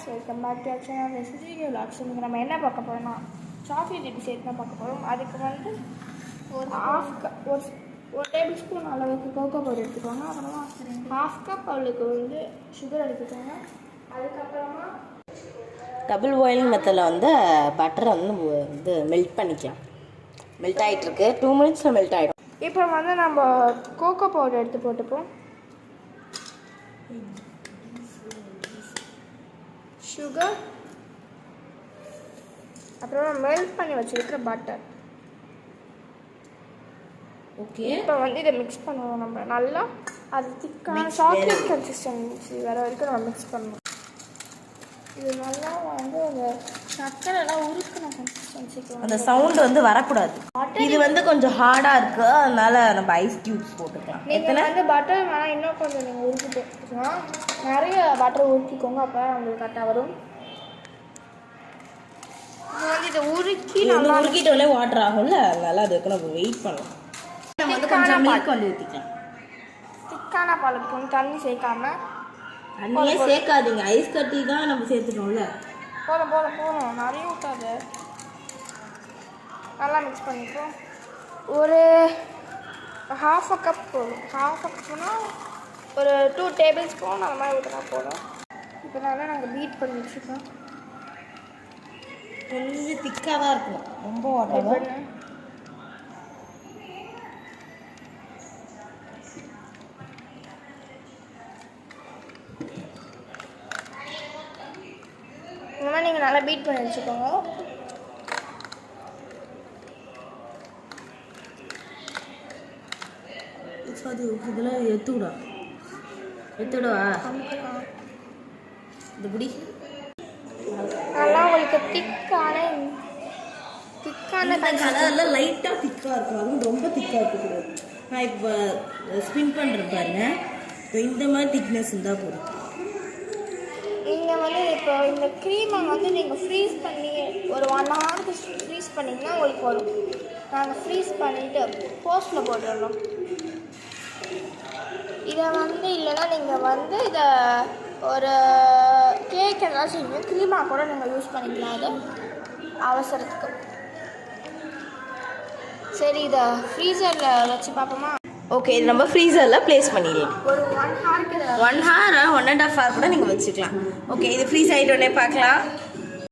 guys, welcome back to our channel. This is video vlogs. இன்னைக்கு நம்ம என்ன பார்க்க போறோம்னா சாக்லேட் எப்படி செய்யறதுன்னு பார்க்க போறோம். அதுக்கு வந்து ஒரு டேபிள் ஸ்பூன் அளவுக்கு கோகோ பவுடர் எடுத்துக்கோங்க. அப்புறமா ½ கப் அளவுக்கு வந்து சுகர் எடுத்துக்கோங்க. அதுக்கப்புறமா டபுள் பாயிலிங் மெத்தடில் வந்து பட்டரை வந்து மெல்ட் பண்ணிக்கலாம். மெல்ட் ஆகிட்டு இருக்கு. 2 மினிட்ஸில் மெல்ட் ஆகிடும். இப்போ வந்து நம்ம கோகோ பவுடர் எடுத்து போட்டுப்போம். சுகர், அப்புறம் மெல்ட் பண்ணி வச்சுருக்கிற பட்டர். ஓகே, இப்போ வந்து இதை மிக்ஸ் பண்ணுவோம். நம்ம நல்லா அது திக்கான சாக்லேட் கன்சிஸ்டன்சி வர வரைக்கும் நம்ம மிக்ஸ் பண்ணுவோம். இது நல்லா வந்து அந்த சக்கரைலாம் உருக்கின கன்சிஸ்டன்சிக்கு அந்த சவுண்டு வந்து வரக்கூடாது. இது வந்து கொஞ்சம் ஹார்டாக இருக்குது, அதனால நம்ம ஐஸ் க்யூப்ஸ் போட்டுக்கலாம். நீங்கள் வந்து பட்டர் வேணால் இன்னும் கொஞ்சம் நீங்கள் உருக்கி போட்டுக்கலாம். நிறைய பட்டர் உருக்கிக்கோங்க, அப்போ உங்களுக்கு கரெக்டாக வரும். இது வந்து இதை உருக்கி நல்லா உருக்கிட்டோடனே வாட்டர் ஆகும்ல, அதனால அதுக்கு நம்ம வெயிட் பண்ணலாம். நம்ம வந்து கொஞ்சம் மில்க் வந்து ஊற்றிக்கலாம். திக்கான பாலுக்கு வந்து தண்ணி சேர்க்காம தண்ணியே சேர்க்காதீங்க, ஐஸ் கட்டி தான் நம்ம சேர்த்துட்டோம்ல. போதும் போதும் போதும், நிறைய ஊற்றாது. நல்லா மிக்ஸ் பண்ணிப்போம். ஒரு ½ கப் போதும். ½ கப்னா ஒரு 2 டேபிள் ஸ்பூன் அந்த மாதிரி ஊற்றினா போதும். இப்போ நல்லா நாங்கள் பீட் பண்ணி வச்சுருக்கோம். கொஞ்சம் திக்காக தான் இருக்கும், ரொம்ப வாட்டர். இந்த மாதிரி நீங்கள் நல்லா பீட் பண்ணி வச்சுக்கோங்க. அது இதெல்லாம் எடுத்துவிடா இப்படி நல்லா உங்களுக்கு திக்கான கலர்லாம் லைட்டாக திக்காக இருக்கும், அதுவும் ரொம்ப திக்காக இருக்கக்கூடாது. நான் இப்போ ஸ்பின் பண்ணுறேன் பாருங்க, இப்போ இந்த மாதிரி திக்னஸ் இருந்தால் போதும். நீங்கள் வந்து இப்போ இந்த க்ரீமை வந்து நீங்கள் ஃப்ரீஸ் பண்ணி ஒரு 1 ஹவருக்கு ஃப்ரீஸ் பண்ணிங்கன்னா உங்களுக்கு வரும். நாங்கள் ஃப்ரீஸ் பண்ணிவிட்டு போஸ்ட்டில் போட்டுடணும். இதை வந்து இல்லைன்னா நீங்கள் வந்து இதை ஒரு கேக் ஏதாச்சும் செய்வீங்க, க்ரீமாக கூட நீங்கள் யூஸ் பண்ணிக்கலாம். அது அவசரத்துக்கு. சரி, இதை ஃப்ரீசரில் வச்சு பார்ப்போமா? ஓகே, இது நம்ம ஃப்ரீசரில் ப்ளேஸ் பண்ணிடலாம். ஒரு 1 ஹவருக்கு 1 ஹவர் 1.5 ஹவர் கூட நீங்கள் வச்சுக்கலாம். ஓகே, இது ஃப்ரீஸ் ஆகிட்டோடனே பார்க்கலாம்.